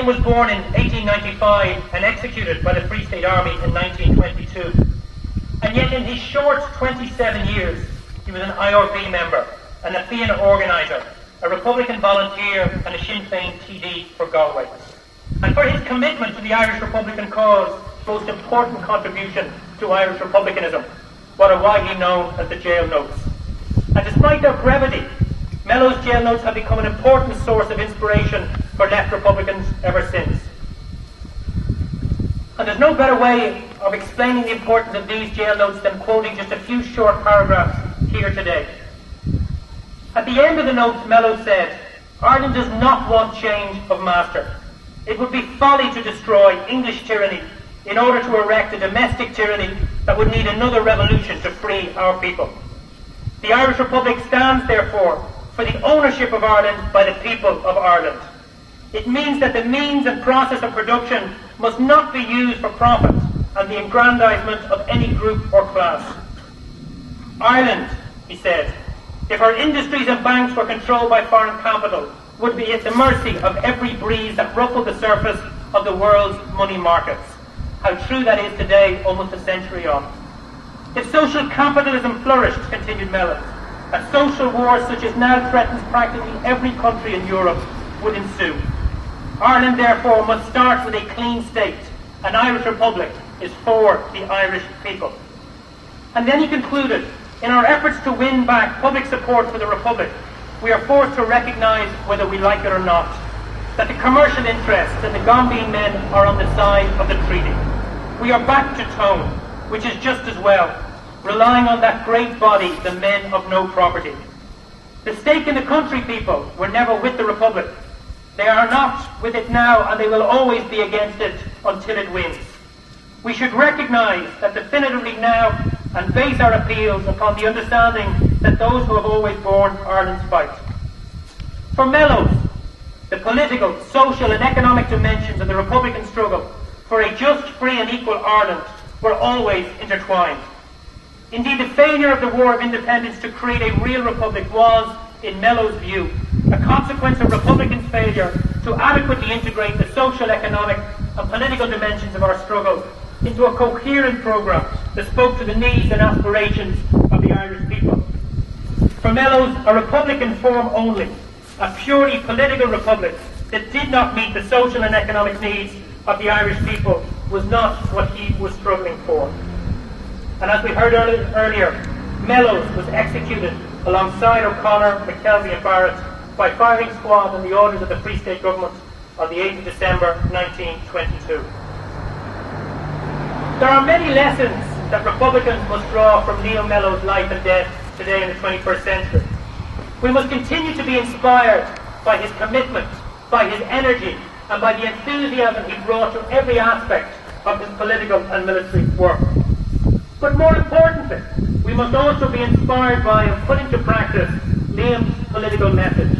was born in 1895 and executed by the Free State Army in 1922. And yet in his short 27 years, he was an IRB member, an a Fianna organiser, a Republican volunteer and a Sinn Féin TD for Galway. And for his commitment to the Irish Republican cause, most important contribution to Irish Republicanism, what are widely known as the jail notes. And despite their brevity, Mello's jail notes have become an important source of inspiration for left Republicans ever since. And there's no better way of explaining the importance of these jail notes than quoting just a few short paragraphs here today. At the end of the notes, Mello said, "Ireland does not want change of master. It would be folly to destroy English tyranny in order to erect a domestic tyranny that would need another revolution to free our people. The Irish Republic stands, therefore, for the ownership of Ireland by the people of Ireland. It means that the means and process of production must not be used for profit and the aggrandizement of any group or class. Ireland," he said, "if her industries and banks were controlled by foreign capital, would be at the mercy of every breeze that ruffled the surface of the world's money markets." How true that is today, almost a century on. "If social capitalism flourished," continued Mellon, "a social war such as now threatens practically every country in Europe would ensue. Ireland, therefore, must start with a clean state. An Irish Republic is for the Irish people." And then he concluded, "In our efforts to win back public support for the Republic, we are forced to recognise, whether we like it or not, that the commercial interests and the Gambine men are on the side of the treaty. We are back to tone, which is just as well, relying on that great body, the men of no property. The stake in the country people were never with the Republic. They are not with it now, and they will always be against it until it wins. We should recognise that definitively now and base our appeals upon the understanding that those who have always borne Ireland's fight." For Mello, the political, social and economic dimensions of the Republican struggle for a just, free and equal Ireland were always intertwined. Indeed, the failure of the War of Independence to create a real republic was, in Mello's view, a consequence of Republican failure to adequately integrate the social, economic and political dimensions of our struggle into a coherent programme that spoke to the needs and aspirations of the Irish people. For Mello's, a republican form only, a purely political republic that did not meet the social and economic needs of the Irish people, was not what he was struggling for. And as we heard earlier, Mello was executed alongside O'Connor, McKelvey and Barrett by firing squad in the orders of the Free State Government on the 8th of December 1922. There are many lessons that Republicans must draw from Neil Mello's life and death today in the 21st century. We must continue to be inspired by his commitment, by his energy, and by the enthusiasm he brought to every aspect of his political and military work. But more importantly, we must also be inspired by and put into practice Liam's political message.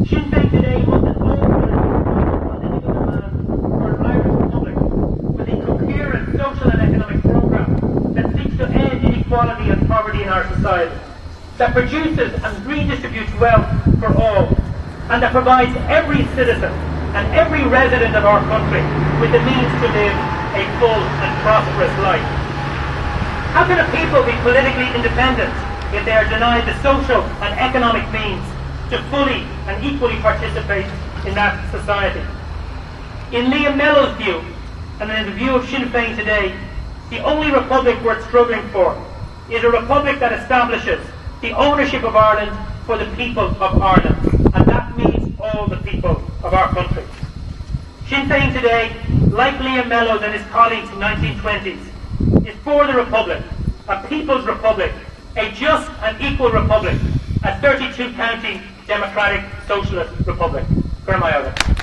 Sinn Féin today must at all political demand for an Irish Republic with a coherent social and economic programme that seeks to end inequality and poverty in our society, that produces and redistributes wealth for all, and that provides every citizen and every resident of our country with the means to live a full and prosperous life. How can a people be politically independent if they are denied the social and economic means to fully and equally participate in that society? In Liam Mello's view, and in the view of Sinn Féin today, the only republic worth struggling for is a republic that establishes the ownership of Ireland for the people of Ireland, and that means all the people of our country. Sinn Féin today, like Liam Mello and his colleagues in the 1920s, is for the Republic, a People's Republic, a just and equal Republic, a 32-county democratic socialist republic. Where am I out of?